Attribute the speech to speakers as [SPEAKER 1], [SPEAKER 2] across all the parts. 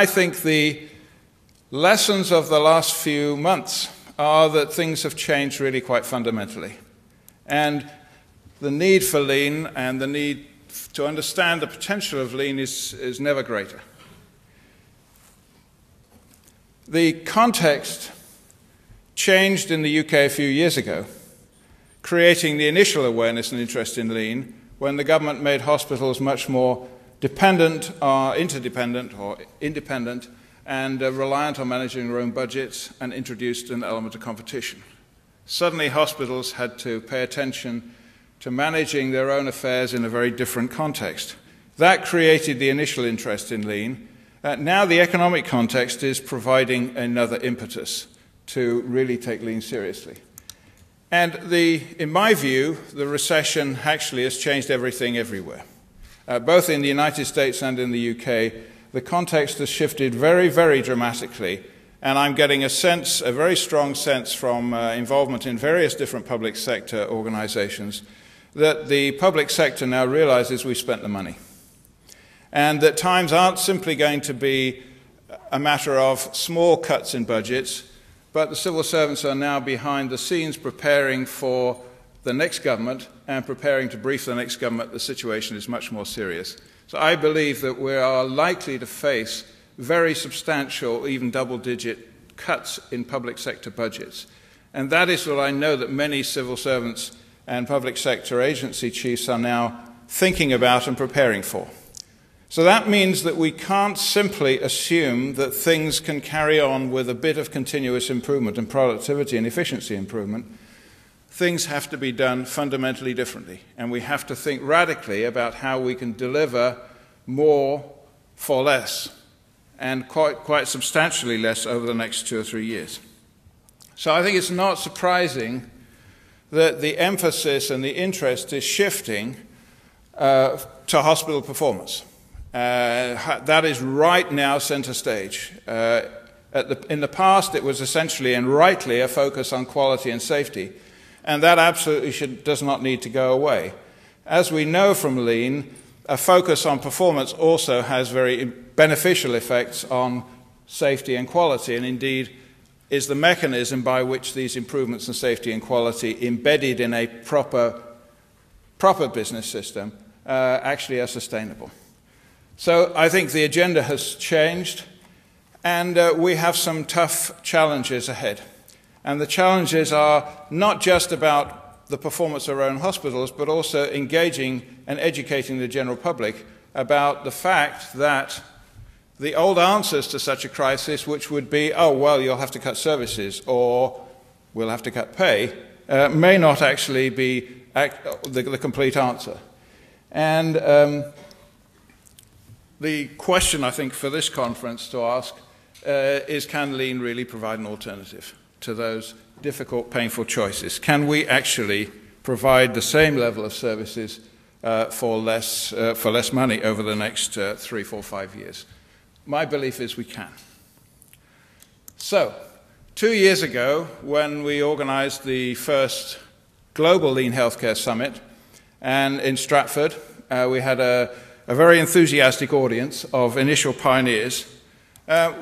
[SPEAKER 1] I think the lessons of the last few months are that things have changed really quite fundamentally. And the need for lean and the need to understand the potential of lean is never greater. The context changed in the UK a few years ago, creating the initial awareness and interest in lean when the government made hospitals much more dependent, or interdependent, or independent, and reliant on managing their own budgets, and introduced an element of competition. Suddenly, hospitals had to pay attention to managing their own affairs in a very different context. That created the initial interest in lean. Now the economic context is providing another impetus to really take lean seriously. And in my view, the recession actually has changed everything everywhere. Both in the United States and in the UK, the context has shifted very, very dramatically, and I'm getting a sense, a very strong sense from involvement in various different public sector organizations, that the public sector now realizes we've spent the money, and that times aren't simply going to be a matter of small cuts in budgets, but the civil servants are now behind the scenes preparing for the next government and preparing to brief the next government. The situation is much more serious. So I believe that we are likely to face very substantial, even double-digit cuts in public sector budgets. And that is what I know that many civil servants and public sector agency chiefs are now thinking about and preparing for. So that means that we can't simply assume that things can carry on with a bit of continuous improvement and productivity and efficiency improvement. Things have to be done fundamentally differently, and we have to think radically about how we can deliver more for less, and quite substantially less over the next 2 or 3 years. So I think it's not surprising that the emphasis and the interest is shifting to hospital performance. That is right now center stage. In the past, it was essentially and rightly a focus on quality and safety. And that absolutely does not need to go away. As we know from lean, a focus on performance also has very beneficial effects on safety and quality, and indeed is the mechanism by which these improvements in safety and quality embedded in a proper business system actually are sustainable. So I think the agenda has changed, and we have some tough challenges ahead. And the challenges are not just about the performance of our own hospitals, but also engaging and educating the general public about the fact that the old answers to such a crisis, which would be, oh, well, you'll have to cut services, or we'll have to cut pay, may not actually be the complete answer. And the question, I think, for this conference to ask is, can lean really provide an alternative to those difficult, painful choices? Can we actually provide the same level of services for less money over the next 3, 4, 5 years? My belief is we can. So, 2 years ago, when we organized the first Global Lean Healthcare Summit, and in Stratford, we had a very enthusiastic audience of initial pioneers.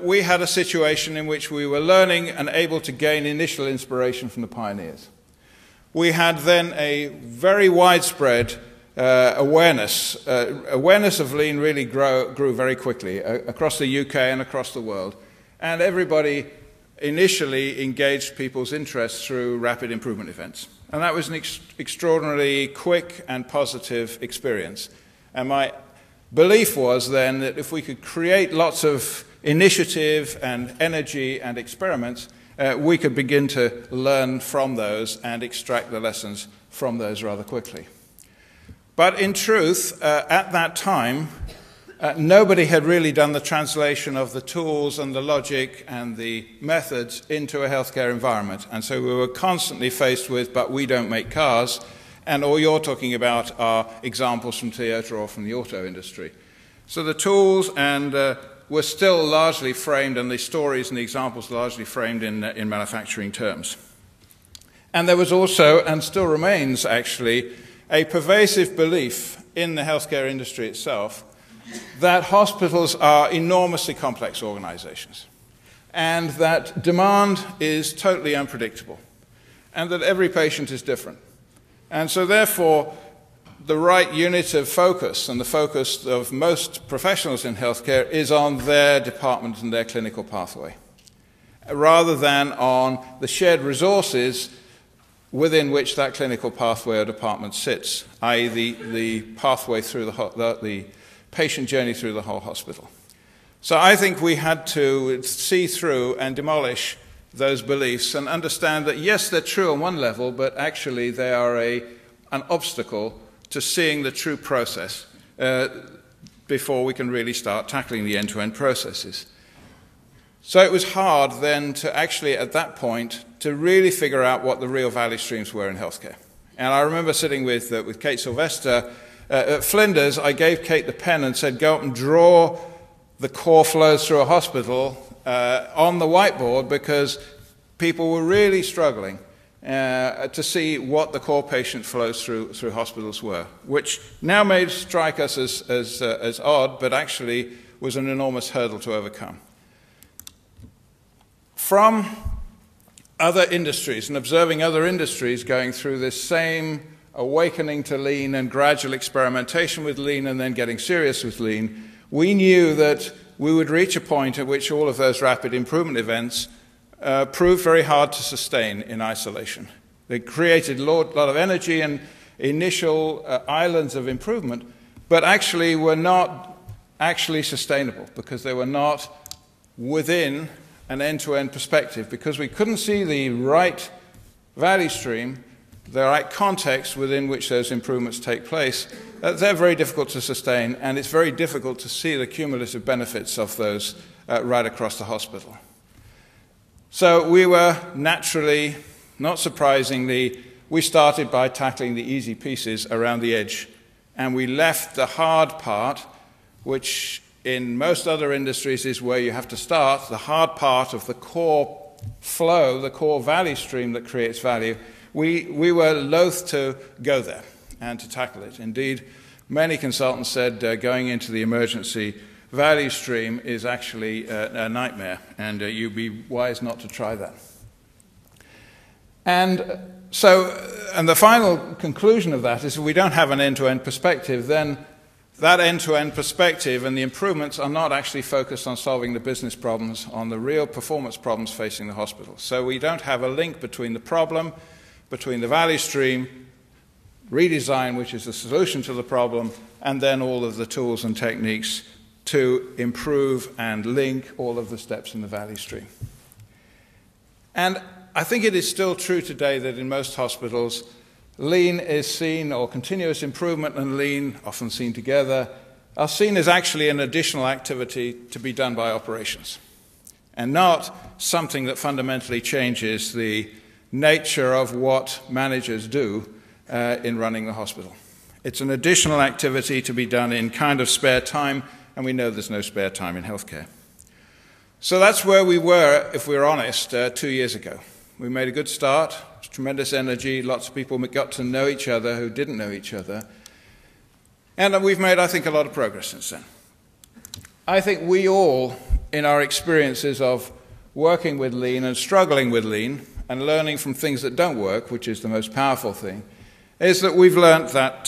[SPEAKER 1] We had a situation in which we were learning and able to gain initial inspiration from the pioneers. We had then a very widespread awareness. Awareness of lean really grew very quickly across the UK and across the world. And everybody initially engaged people's interest through rapid improvement events. And that was an extraordinarily quick and positive experience. And my belief was then that if we could create lots of initiative and energy and experiments, we could begin to learn from those and extract the lessons from those rather quickly. But in truth, at that time, nobody had really done the translation of the tools and the logic and the methods into a healthcare environment. And so we were constantly faced with, but we don't make cars, and all you're talking about are examples from Toyota or from the auto industry. So the tools were still largely framed, and the stories and the examples largely framed in manufacturing terms. And there was also, and still remains actually, a pervasive belief in the healthcare industry itself that hospitals are enormously complex organizations, and that demand is totally unpredictable, and that every patient is different. And so therefore, the right unit of focus, and the focus of most professionals in healthcare, is on their department and their clinical pathway, rather than on the shared resources within which that clinical pathway or department sits, i.e. the pathway through the patient journey through the whole hospital. So I think we had to see through and demolish those beliefs and understand that, yes, they're true on one level, but actually they are an obstacle to seeing the true process before we can really start tackling the end-to-end processes. So it was hard then to actually, at that point, to really figure out what the real value streams were in healthcare. And I remember sitting with Kate Sylvester at Flinders. I gave Kate the pen and said, go up and draw the core flows through a hospital on the whiteboard, because people were really struggling to see what the core patient flows through hospitals were, which now may strike us as odd, but actually was an enormous hurdle to overcome. From other industries and observing other industries going through this same awakening to lean and gradual experimentation with lean and then getting serious with lean, we knew that we would reach a point at which all of those rapid improvement events proved very hard to sustain in isolation. They created a lot of energy and initial islands of improvement, but actually were not actually sustainable, because they were not within an end-to-end perspective, because we couldn't see the right value stream, the right context within which those improvements take place. They're very difficult to sustain, and it's very difficult to see the cumulative benefits of those right across the hospital. So we were naturally, not surprisingly, we started by tackling the easy pieces around the edge, and we left the hard part, which in most other industries is where you have to start, the hard part of the core flow, the core value stream that creates value. We were loath to go there and to tackle it. Indeed, many consultants said going into the emergency value stream is actually a nightmare, and you'd be wise not to try that. And the final conclusion of that is, if we don't have an end-to-end perspective, then that end-to-end perspective and the improvements are not actually focused on solving the business problems, on the real performance problems facing the hospital. So we don't have a link between the problem, between the value stream, redesign, which is the solution to the problem, and then all of the tools and techniques to improve and link all of the steps in the value stream. And I think it is still true today that in most hospitals, lean is seen, or continuous improvement and lean, often seen together, are seen as actually an additional activity to be done by operations, and not something that fundamentally changes the nature of what managers do in running the hospital. It's an additional activity to be done in kind of spare time, and we know there's no spare time in healthcare. So that's where we were, if we're honest, 2 years ago. We made a good start, tremendous energy, lots of people got to know each other who didn't know each other, and we've made, I think, a lot of progress since then. I think we all, in our experiences of working with lean and struggling with lean and learning from things that don't work, which is the most powerful thing, is that we've learned that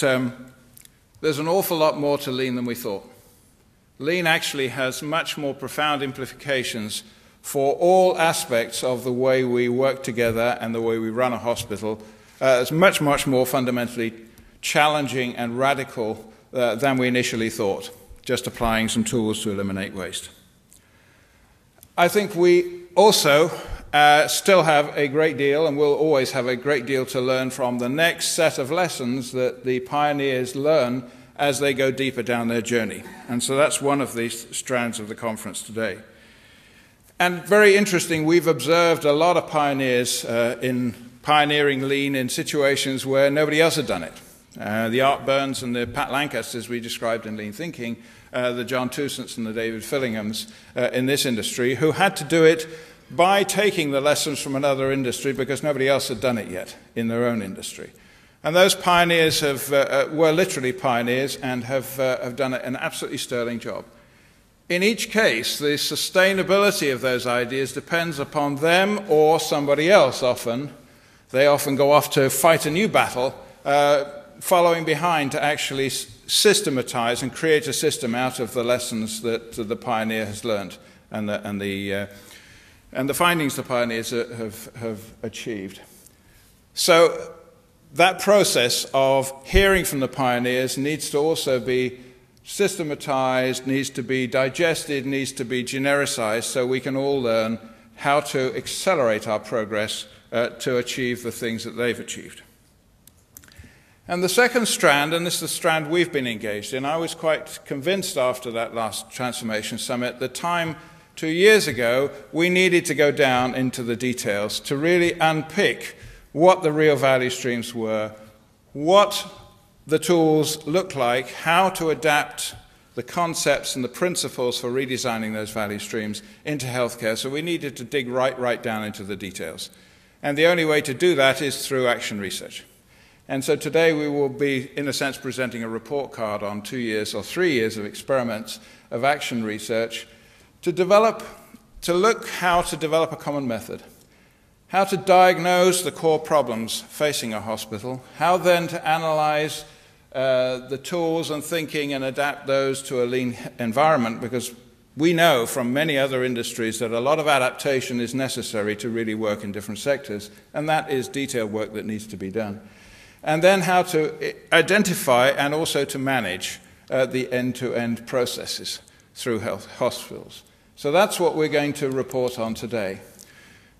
[SPEAKER 1] there's an awful lot more to lean than we thought. Lean actually has much more profound implications for all aspects of the way we work together and the way we run a hospital. It's much, much more fundamentally challenging and radical than we initially thought, just applying some tools to eliminate waste. I think we also still have a great deal, and will always have a great deal to learn from the next set of lessons that the pioneers learn as they go deeper down their journey. And so that's one of the strands of the conference today. And very interesting, we've observed a lot of pioneers in pioneering lean in situations where nobody else had done it. The Art Burns and the Pat Lancasters we described in Lean Thinking, the John Toussaints and the David Fillinghams in this industry, who had to do it by taking the lessons from another industry because nobody else had done it yet in their own industry. And those pioneers were literally pioneers and have done an absolutely sterling job. In each case, the sustainability of those ideas depends upon them or somebody else often. They often go off to fight a new battle, following behind to actually systematize and create a system out of the lessons that the pioneer has learned and the findings the pioneers have achieved. So that process of hearing from the pioneers needs to also be systematized, needs to be digested, needs to be genericized so we can all learn how to accelerate our progress to achieve the things that they've achieved. And the second strand, and this is the strand we've been engaged in, I was quite convinced after that last Transformation Summit, the time 2 years ago, we needed to go down into the details to really unpick what the real value streams were, what the tools look like, how to adapt the concepts and the principles for redesigning those value streams into healthcare. So we needed to dig right down into the details. And the only way to do that is through action research. And so today we will be, in a sense, presenting a report card on 2 years or 3 years of experiments of action research to look how to develop a common method, how to diagnose the core problems facing a hospital, how then to analyze the tools and thinking and adapt those to a lean environment, because we know from many other industries that a lot of adaptation is necessary to really work in different sectors, and that is detailed work that needs to be done. And then how to identify and also to manage the end-to-end processes through health hospitals. So that's what we're going to report on today.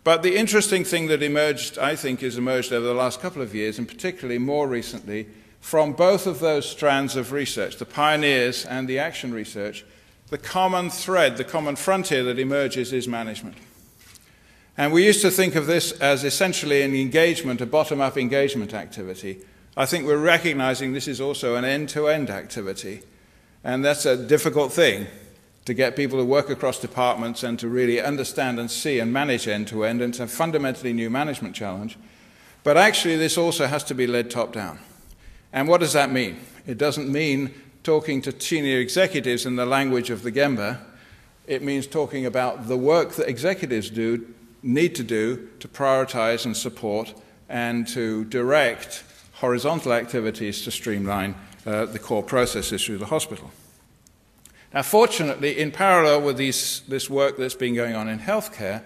[SPEAKER 1] But the interesting thing that emerged, I think, has emerged over the last couple of years, and particularly more recently, from both of those strands of research, the pioneers and the action research, the common thread, the common frontier that emerges is management. And we used to think of this as essentially an engagement, a bottom-up engagement activity. I think we're recognizing this is also an end-to-end activity. And that's a difficult thing, to get people to work across departments and to really understand and see and manage end-to-end, and it's a fundamentally new management challenge. But actually this also has to be led top-down. And what does that mean? It doesn't mean talking to senior executives in the language of the Gemba. It means talking about the work that executives need to do to prioritize and support and to direct horizontal activities to streamline the core processes through the hospital. Now, fortunately, in parallel with this work that's been going on in healthcare,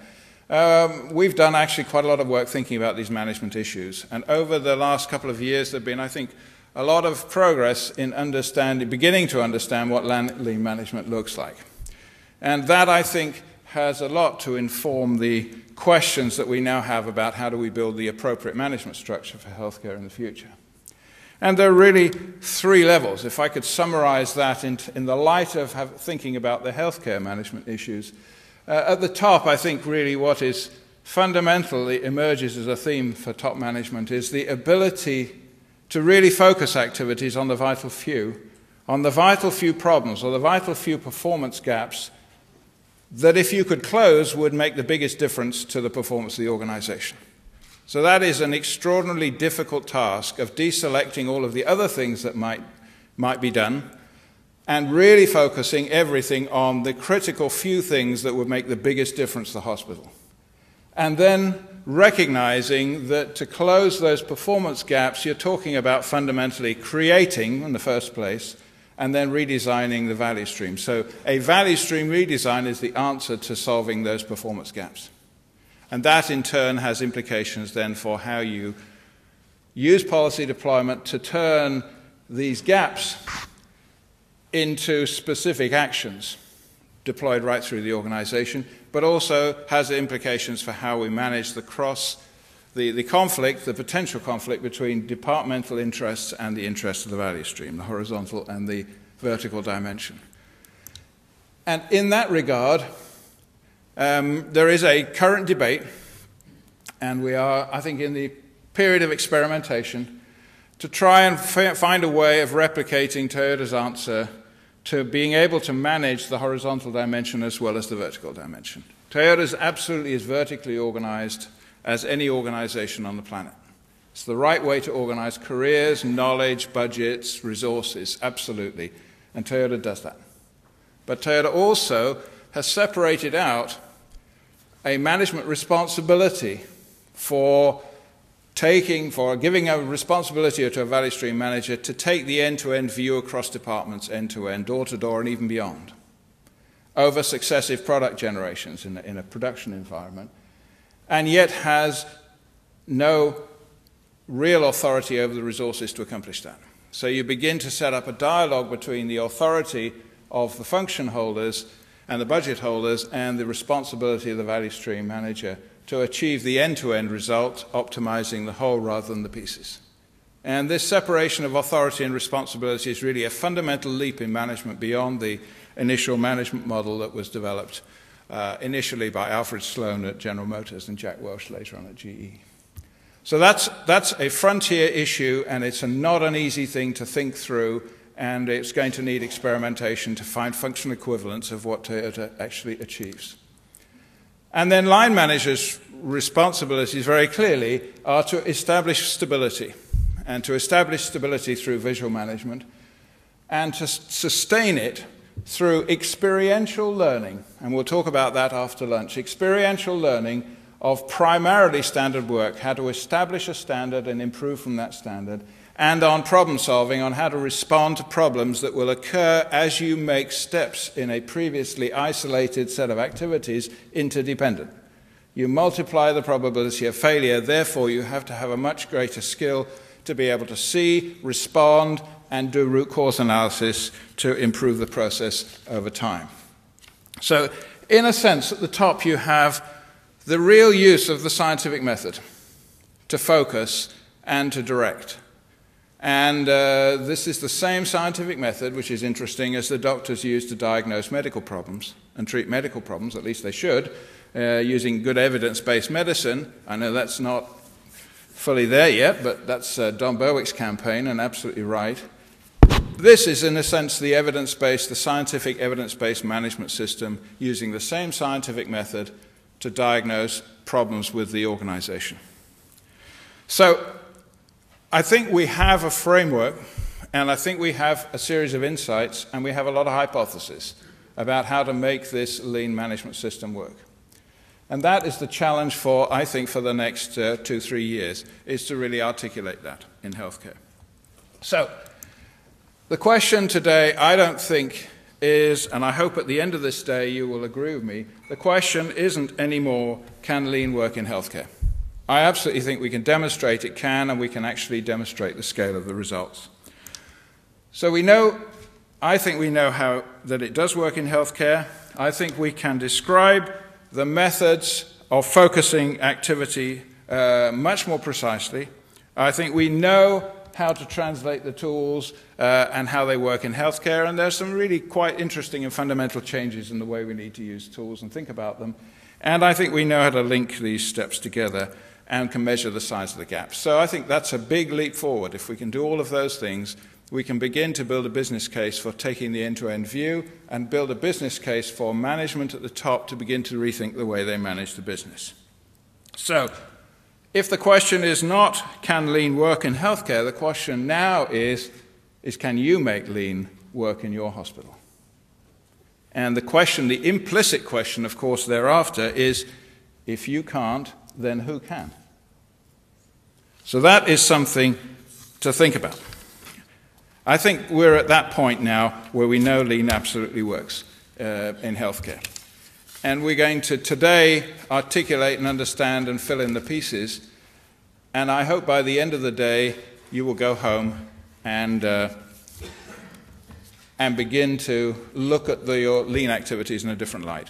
[SPEAKER 1] we've done actually quite a lot of work thinking about these management issues. And over the last couple of years, there have been, I think, a lot of progress in beginning to understand what lean management looks like. And that, I think, has a lot to inform the questions that we now have about how do we build the appropriate management structure for healthcare in the future. And there are really 3 levels. If I could summarize that in the light of thinking about the healthcare management issues, at the top, I think really what is fundamentally emerges as a theme for top management is the ability to really focus activities on the vital few problems or the vital few performance gaps that if you could close would make the biggest difference to the performance of the organization. So that is an extraordinarily difficult task of deselecting all of the other things that might be done and really focusing everything on the critical few things that would make the biggest difference to the hospital. And then recognizing that to close those performance gaps, you're talking about fundamentally creating, in the first place, and then redesigning the value stream. So a value stream redesign is the answer to solving those performance gaps. And that, in turn, has implications then for how you use policy deployment to turn these gaps into specific actions deployed right through the organization, but also has implications for how we manage the conflict, the potential conflict between departmental interests and the interests of the value stream, the horizontal and the vertical dimension. And in that regard, there is a current debate, and we are, I think, in the period of experimentation to try and find a way of replicating Toyota's answer to being able to manage the horizontal dimension as well as the vertical dimension. Toyota is absolutely as vertically organized as any organization on the planet. It's the right way to organize careers, knowledge, budgets, resources, absolutely. And Toyota does that. But Toyota also has separated out a management responsibility for giving a responsibility to a value stream manager to take the end-to-end view across departments, end-to-end, door-to-door, and even beyond, over successive product generations in a production environment, and yet has no real authority over the resources to accomplish that. So you begin to set up a dialogue between the authority of the function holders and the budget holders and the responsibility of the value stream manager to achieve the end-to-end result, optimizing the whole rather than the pieces. And this separation of authority and responsibility is really a fundamental leap in management beyond the initial management model that was developed initially by Alfred Sloan at General Motors and Jack Welch later on at GE. So that's a frontier issue, and it's not an easy thing to think through, and it's going to need experimentation to find functional equivalents of what Toyota actually achieves. And then line managers' responsibilities very clearly are to establish stability, and to establish stability through visual management, and to sustain it through experiential learning. And we'll talk about that after lunch. Experiential learning of primarily standard work, how to establish a standard and improve from that standard, and on problem solving, on how to respond to problems that will occur as you make steps in a previously isolated set of activities interdependent. You multiply the probability of failure, therefore you have to have a much greater skill to be able to see, respond, and do root cause analysis to improve the process over time. So, in a sense, at the top you have the real use of the scientific method to focus and to direct. And this is the same scientific method, which is interesting, as the doctors use to diagnose medical problems and treat medical problems, at least they should, using good evidence-based medicine. I know that's not fully there yet, but that's Don Berwick's campaign, and absolutely right. This is, in a sense, the evidence-based, the scientific evidence-based management system using the same scientific method to diagnose problems with the organization. So, I think we have a framework, and I think we have a series of insights, and we have a lot of hypotheses about how to make this lean management system work. And that is the challenge for, I think, for the next 2-3 years, is to really articulate that in healthcare. So, the question today, I don't think, is, and I hope at the end of this day you will agree with me, the question isn't anymore, can lean work in healthcare? I absolutely think we can demonstrate it can, and we can actually demonstrate the scale of the results. So we know, I think we know how that it does work in healthcare. I think we can describe the methods of focusing activity much more precisely. I think we know how to translate the tools and how they work in healthcare, and there's some really quite interesting and fundamental changes in the way we need to use tools and think about them. And I think we know how to link these steps together and can measure the size of the gaps. So I think that's a big leap forward. If we can do all of those things, we can begin to build a business case for taking the end-to-end view and build a business case for management at the top to begin to rethink the way they manage the business. So, if the question is not, can lean work in healthcare, the question now is can you make lean work in your hospital? And the question, the implicit question, of course, thereafter is, if you can't, then who can? So that is something to think about. I think we're at that point now where we know lean absolutely works in healthcare. And we're going to today articulate and understand and fill in the pieces. And I hope by the end of the day you will go home and begin to look at your lean activities in a different light.